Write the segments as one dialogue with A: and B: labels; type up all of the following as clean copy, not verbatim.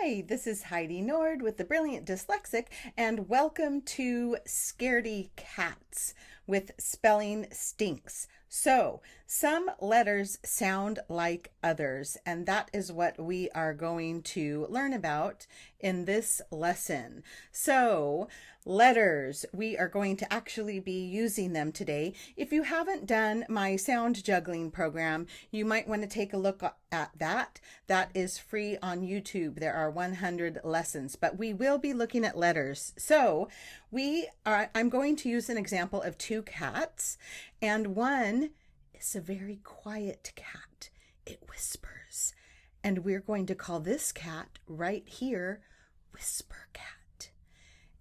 A: Hi, this is Heidi Nord with the Brilliant Dyslexic, and welcome to Scaredy Cats with Spelling Stinks. So, some letters sound like others, and that is what we are going to learn about in this lesson. So, letters, we are going to actually be using them today. If you haven't done my sound juggling program, you might want to take a look at that. That is free on YouTube. There are 100 lessons, but we will be looking at letters. So I'm going to use an example of two cats, and one is a very quiet cat. It whispers, and we're going to call this cat right here Whisper Cat.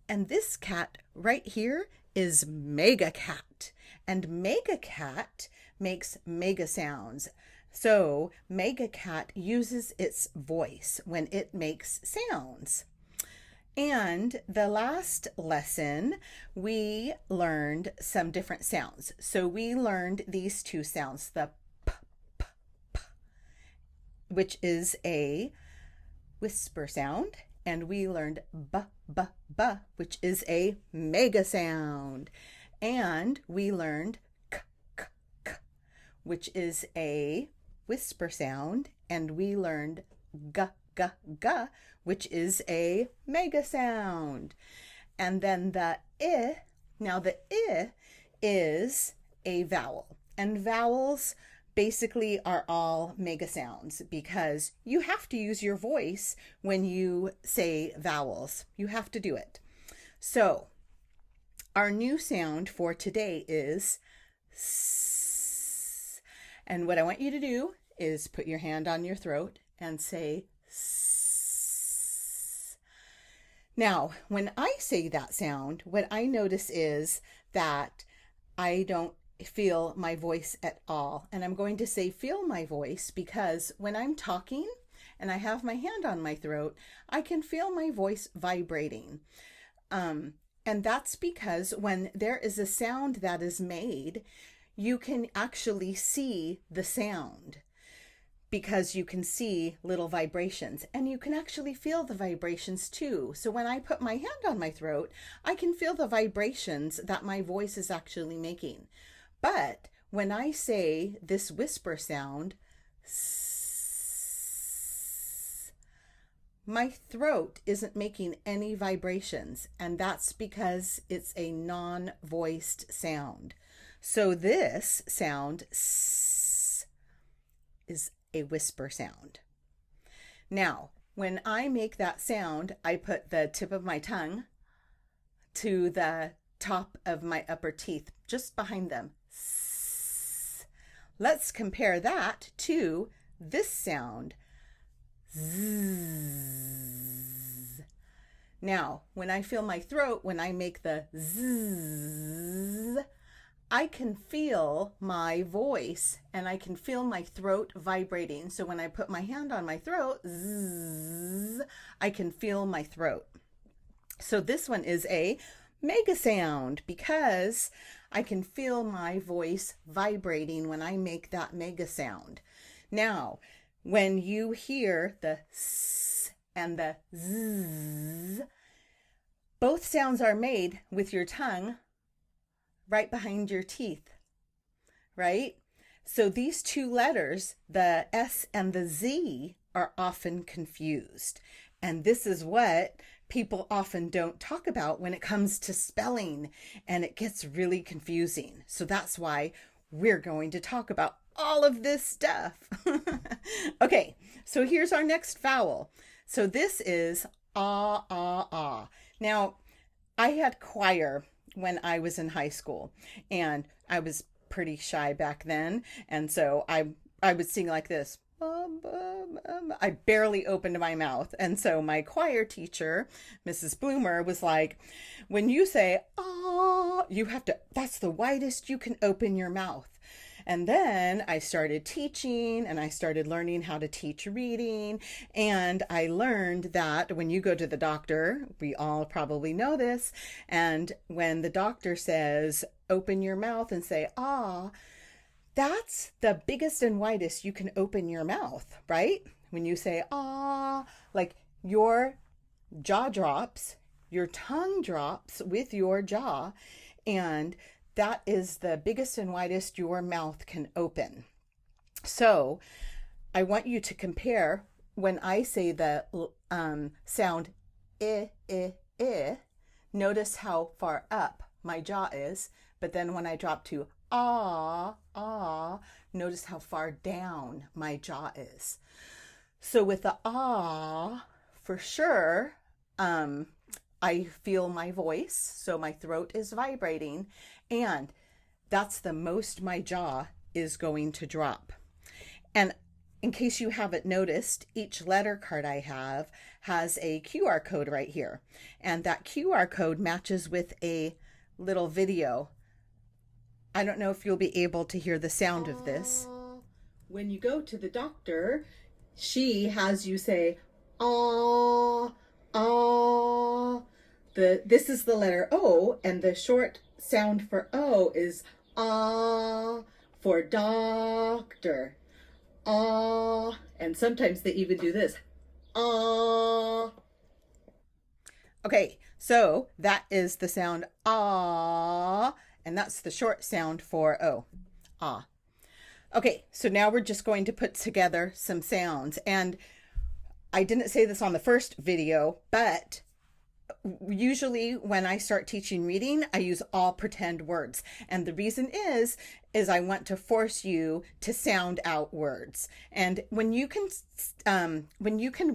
A: And this cat right here is Mega Cat, and Mega Cat makes mega sounds. So Mega Cat uses its voice when it makes sounds. And the last lesson, we learned some different sounds. So we learned these two sounds, the p, p, p, which is a whisper sound, and we learned b, b, b, which is a mega sound. And we learned k, k, k, which is a whisper sound, and we learned g, g, g, which is a mega sound. And then the I, now the I is a vowel, and vowels basically are all mega sounds because you have to use your voice when you say vowels. You have to do it. So our new sound for today is S. And what I want you to do is put your hand on your throat and say S. Now, when I say that sound, what I notice is that I don't feel my voice at all. And I'm going to say feel my voice because when I'm talking and I have my hand on my throat, I can feel my voice vibrating. And that's because when there is a sound that is made, you can actually see the sound, because you can see little vibrations, and you can actually feel the vibrations too. So when I put my hand on my throat, I can feel the vibrations that my voice is actually making. But when I say this whisper sound, S, my throat isn't making any vibrations, and that's because it's a non-voiced sound. So this sound, S, is a whisper sound. Now, when I make that sound, I put the tip of my tongue to the top of my upper teeth, just behind them. S. Let's compare that to this sound. Z. Now, when I feel my throat, when I make the Z, I can feel my voice and I can feel my throat vibrating. So when I put my hand on my throat, zzz, I can feel my throat. So this one is a mega sound because I can feel my voice vibrating when I make that mega sound. Now, when you hear the s and the zzz, both sounds are made with your tongue right behind your teeth, right? So these two letters, the S and the Z, are often confused. And this is what people often don't talk about when it comes to spelling, and it gets really confusing. So that's why we're going to talk about all of this stuff. Okay, so here's our next vowel. So this is ah, ah, ah. Now, I had choir when I was in high school, and I was pretty shy back then, and so I would sing like this. I barely opened my mouth, and so my choir teacher, Mrs. Bloomer, was like, when you say ah, you have to, that's the widest you can open your mouth. And then I started teaching, and I started learning how to teach reading. And I learned that when you go to the doctor, we all probably know this, and when the doctor says, open your mouth and say, ah, that's the biggest and widest you can open your mouth, right? When you say, ah, like your jaw drops, your tongue drops with your jaw, and that is the biggest and widest your mouth can open. So I want you to compare when I say the sound I, notice how far up my jaw is, but then when I drop to ah, notice how far down my jaw is. So with the ah, for sure, I feel my voice, so my throat is vibrating, and that's the most my jaw is going to drop. And in case you haven't noticed, each letter card I have has a QR code right here. And that QR code matches with a little video. I don't know if you'll be able to hear the sound of this. When you go to the doctor, she has you say, ah, ah. This is the letter O, and the short sound for O is ah for doctor. Ah, and sometimes they even do this. Ah. Okay, so that is the sound ah, and that's the short sound for O. Ah. Okay, so now we're just going to put together some sounds. And I didn't say this on the first video, but usually when I start teaching reading, I use all pretend words. And the reason is I want to force you to sound out words. And when you can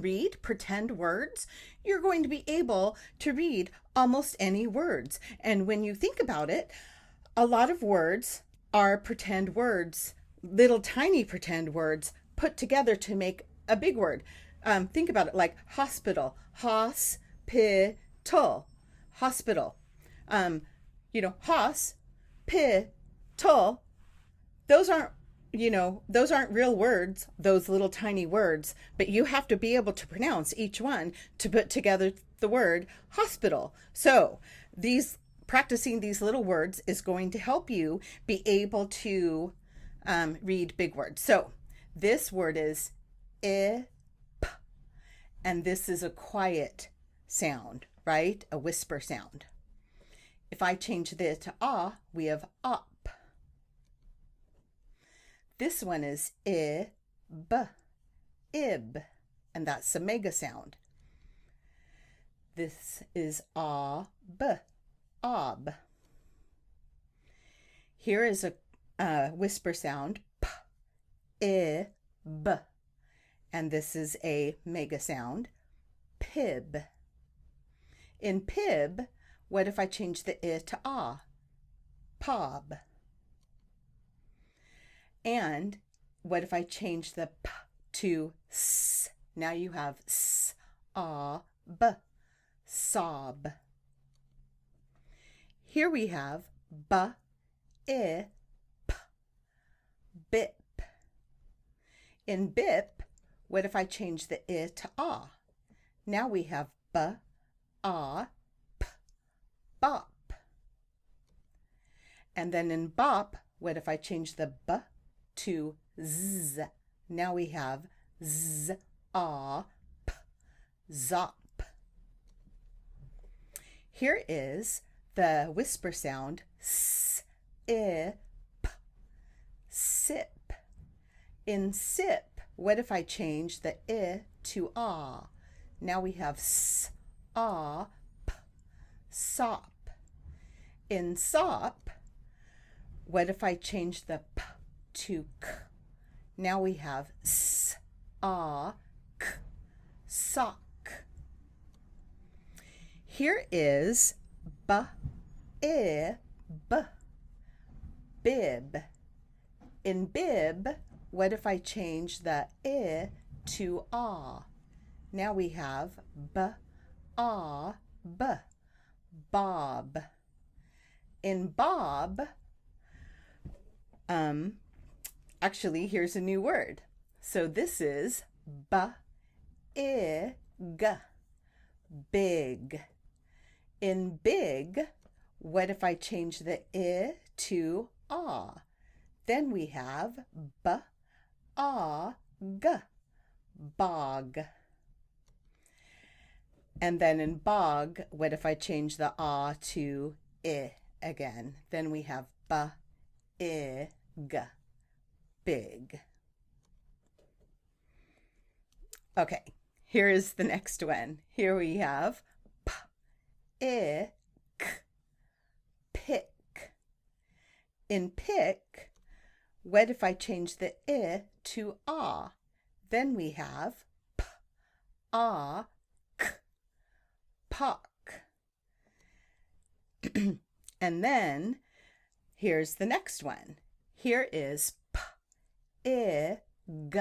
A: read pretend words, you're going to be able to read almost any words. And when you think about it, a lot of words are pretend words, little tiny pretend words put together to make a big word. Think about it like hospital, hospital, hospital. Hospital. Those aren't real words, those little tiny words, but you have to be able to pronounce each one to put together the word hospital. So practicing these little words is going to help you be able to read big words. So this word is ip, and this is a quiet sound, right? A whisper sound. If I change this to ah, we have up. This one is ib, ib, and that's a mega sound. This is ob, ob. Here is a whisper sound, p, ib, and this is a mega sound, pib. In pib, what if I change the I to ah? Pob. And what if I change the p to s? Now you have s, ah, b, sob. Here we have b, I, p, bip. In bip, what if I change the I to ah? Now we have b, ah, p, bop. And then in bop, what if I change the b to z? Now we have z, ah, p, zop. Here is the whisper sound s, I, p, sip. In sip, what if I change the I to ah? Now we have s, ah, p, sop. In sop, what if I change the p to k? Now we have s, ah, k, sock. Here is b, I, b, bib. In bib, what if I change the I to ah? Now we have b, ah, b, bob. In bob, actually, here's a new word. So this is b-I-g, big. In big, what if I change the I to ah? Then we have b-a-g, bog. And then in bog, what if I change the ah to I again? Then we have ba-I-G, big. Okay, here is the next one. Here we have p-I-K, pick. In pick, what if I change the I to ah? Then we have p-a-k, pock. And then here's the next one. Here is p-I-g,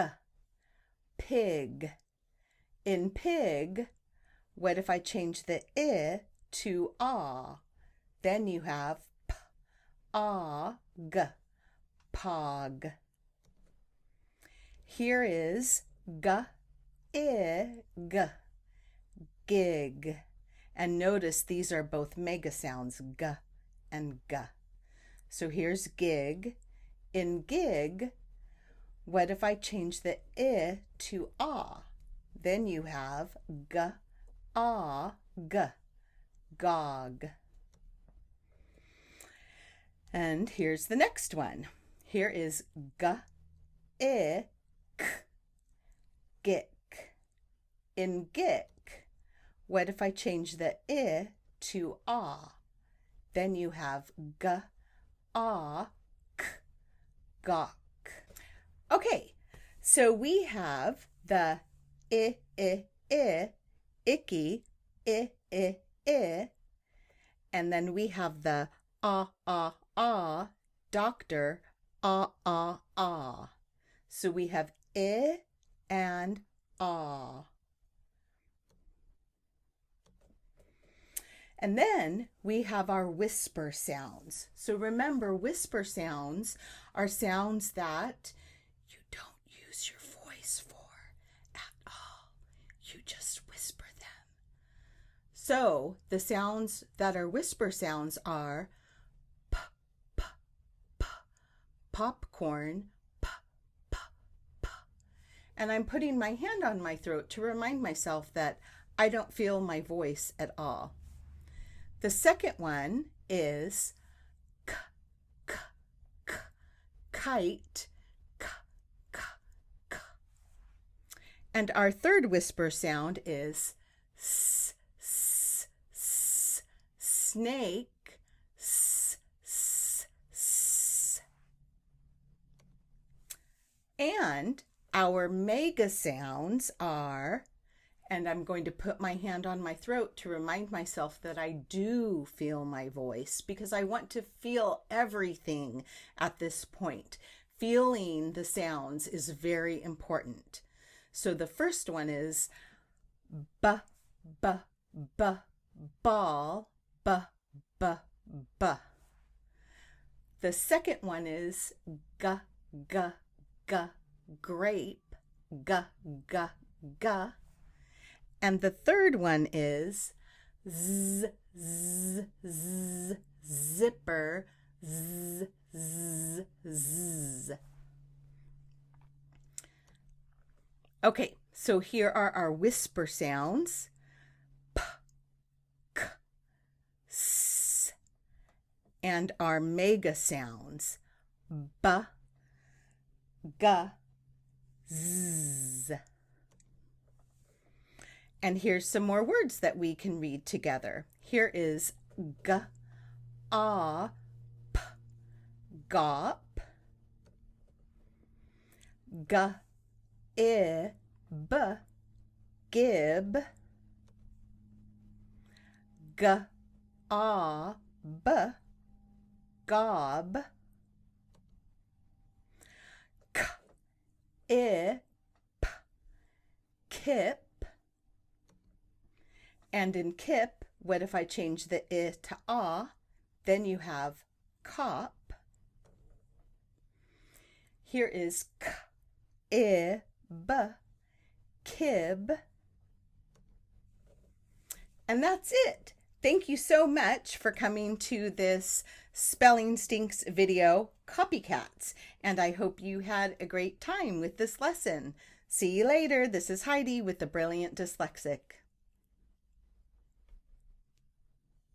A: pig. In pig, what if I change the I to ah? Then you have p-a-g, pog. Here is g-I-g, gig. And notice these are both mega sounds, g and g. So here's gig. In gig, what if I change the I to ah? Then you have g-a-g, gog. And here's the next one. Here is g-I-k, gick. In gick, what if I change the I to ah? Then you have g-a-k, gawk. Okay, so we have the I, icky, I, and then we have the ah, doctor, ah. So we have I and ah. And then we have our whisper sounds. So remember, whisper sounds are sounds that you don't use your voice for at all. You just whisper them. So the sounds that are whisper sounds are p, p, p, popcorn, p, p, p. And I'm putting my hand on my throat to remind myself that I don't feel my voice at all. The second one is k, k, k, kite, k, k, k. And our third whisper sound is s, s, s, snake, s, s, s. And our mega sounds are, and I'm going to put my hand on my throat to remind myself that I do feel my voice, because I want to feel everything at this point. Feeling the sounds is very important. So the first one is b, b, b, ball, b, b, b. The second one is g, g, g, grape, g, g, g. And the third one is z, z, z, zipper, z, z, z. Okay, so here are our whisper sounds. P, k, s. And our mega sounds. B, g, z. And here's some more words that we can read together. Here is g, a, p, gop, g, I, b, gib, g, a, b, gob, k, I, p, kip. And in kip, what if I change the I to ah? Then you have cop. Here is k, I, b, kib. And that's it. Thank you so much for coming to this Spelling Stinks video, Copycats. And I hope you had a great time with this lesson. See you later. This is Heidi with the Brilliant Dyslexic.